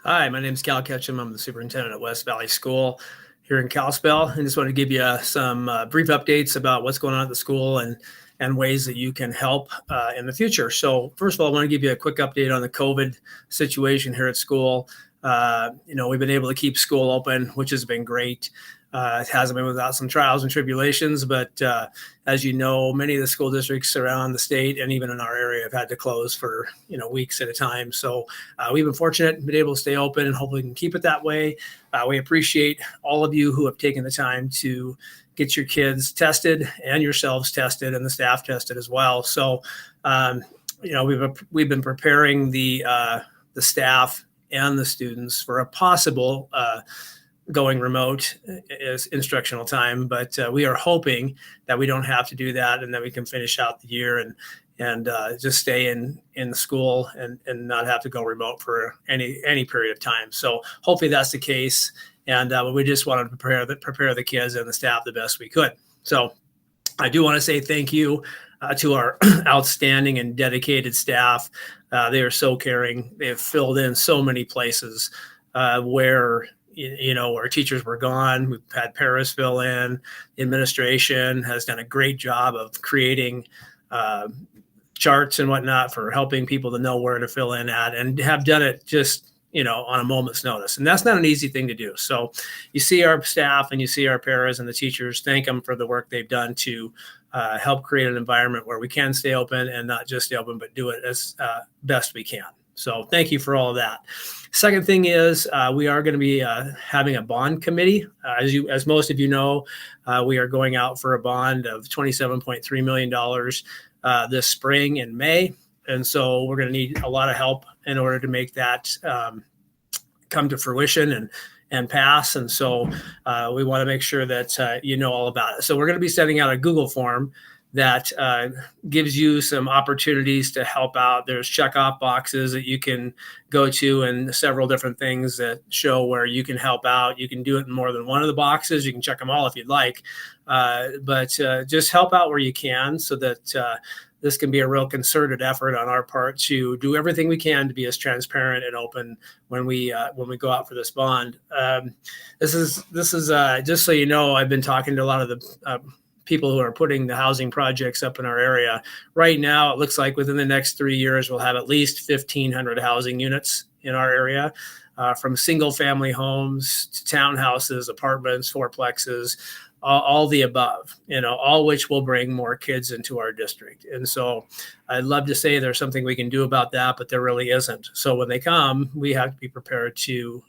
Hi, my name is Ketchum. I'm the superintendent at West Valley School here in Kalispell, and just want to give you some brief updates about what's going on at the school and ways that you can help in the future. So, first of all, I want to give you a quick update on the COVID situation here at school. We've been able to keep school open, which has been great. It hasn't been without some trials and tribulations, but as you know, many of the school districts around the state and even in our area have had to close for weeks at a time. So we've been fortunate and been able to stay open, and hopefully we can keep it that way. We appreciate all of you who have taken the time to get your kids tested and yourselves tested and the staff tested as well. So we've been preparing the staff and the students for a possible going remote is instructional time, but we are hoping that we don't have to do that, and that we can finish out the year and just stay in the school and not have to go remote for any period of time. So hopefully that's the case, and we just wanted to prepare the kids and the staff the best we could. So I do want to say thank you to our outstanding and dedicated staff. They are so caring. They have filled in so many places where our teachers were gone. We've had paras fill in. The administration has done a great job of creating charts and whatnot for helping people to know where to fill in at, and have done it just on a moment's notice. And that's not an easy thing to do. So you see our staff and you see our paras and the teachers, thank them for the work they've done to help create an environment where we can stay open, and not just stay open, but do it as best we can. So thank you for all of that. Second thing is we are going to be having a bond committee. As most of you know, we are going out for a bond of $27.3 million this spring in May. And so we're going to need a lot of help in order to make that come to fruition and pass. And so we want to make sure that you know all about it. So we're going to be sending out a Google form that gives you some opportunities to help out. There's check-off boxes that you can go to, and several different things that show where you can help out. You can do it in more than one of the boxes. You can check them all if you'd like, but just help out where you can, so that this can be a real concerted effort on our part to do everything we can to be as transparent and open when we go out for this bond. This is just so you know, I've been talking to a lot of the people who are putting the housing projects up in our area. Right now, it looks like within the next 3 years, we'll have at least 1,500 housing units in our area, from single family homes to townhouses, apartments, fourplexes, all the above, all which will bring more kids into our district. And so I'd love to say there's something we can do about that, but there really isn't. So when they come, we have to be prepared to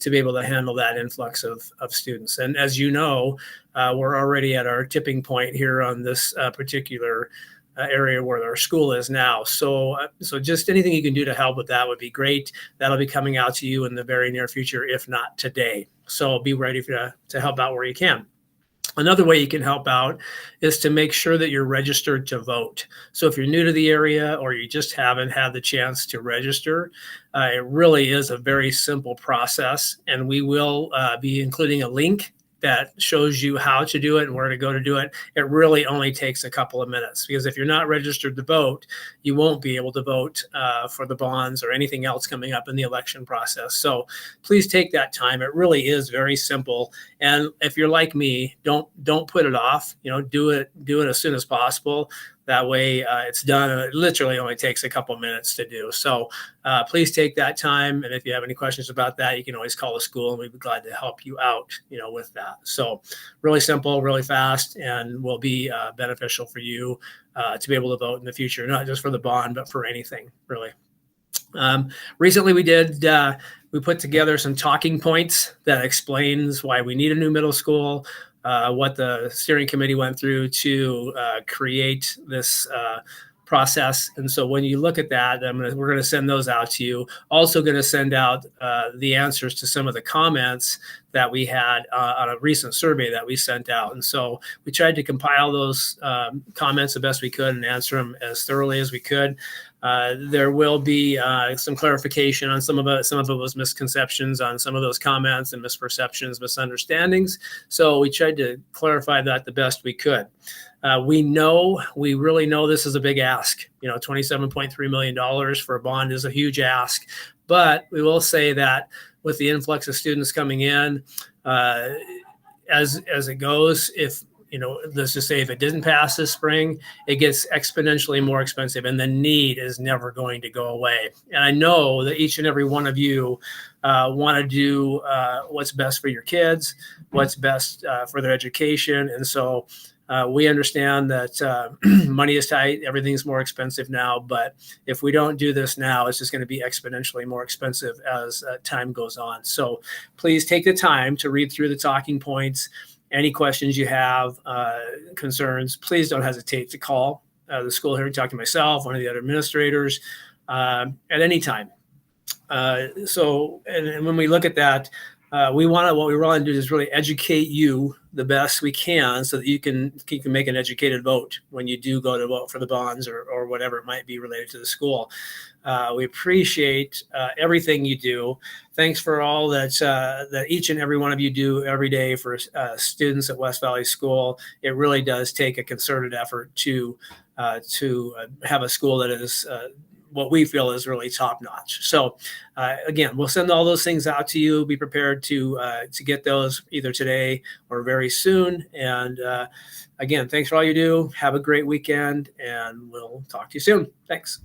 be able to handle that influx of students. And as you know, we're already at our tipping point here on this particular area where our school is now. So just anything you can do to help with that would be great. That'll be coming out to you in the very near future, if not today. So be ready to help out where you can. Another way you can help out is to make sure that you're registered to vote. So if you're new to the area, or you just haven't had the chance to register, it really is a very simple process. And we will be including a link that shows you how to do it and where to go to do it. It really only takes a couple of minutes, because if you're not registered to vote, you won't be able to vote for the bonds or anything else coming up in the election process. So please take that time. It really is very simple. And if you're like me, don't put it off. Do it as soon as possible. That way it's done, and it literally only takes a couple minutes to do. So please take that time. And if you have any questions about that, you can always call the school, and we'd be glad to help you out, with that. So really simple, really fast, and will be beneficial for you to be able to vote in the future, not just for the bond, but for anything, really. Recently we put together some talking points that explains why we need a new middle school, what the steering committee went through to create this process. And so when you look at that, we're going to send those out to you. Also going to send out the answers to some of the comments that we had on a recent survey that we sent out. And so we tried to compile those comments the best we could and answer them as thoroughly as we could. There will be some clarification on some of it. Some of it was misconceptions on some of those comments, and misperceptions, misunderstandings. So we tried to clarify that the best we could. We really know this is a big ask. $27.3 million for a bond is a huge ask. But we will say that with the influx of students coming in, as it goes, if let's just say if it didn't pass this spring, it gets exponentially more expensive, and the need is never going to go away. And I know that each and every one of you want to do what's best for your kids, what's best for their education. And so we understand that money is tight, everything's more expensive now, but if we don't do this now, it's just going to be exponentially more expensive as time goes on. So please take the time to read through the talking points. Any questions you have, concerns, please don't hesitate to call the school here and talk to myself, one of the other administrators at any time. And when we look at that, what we want to do is really educate you the best we can so that you can make an educated vote when you do go to vote for the bonds or whatever it might be related to the school. We appreciate everything you do. Thanks for all that each and every one of you do every day for students at West Valley School. It really does take a concerted effort to have a school that is what we feel is really top notch. So again, we'll send all those things out to you. Be prepared to get those either today or very soon. And again, thanks for all you do. Have a great weekend, and we'll talk to you soon. Thanks.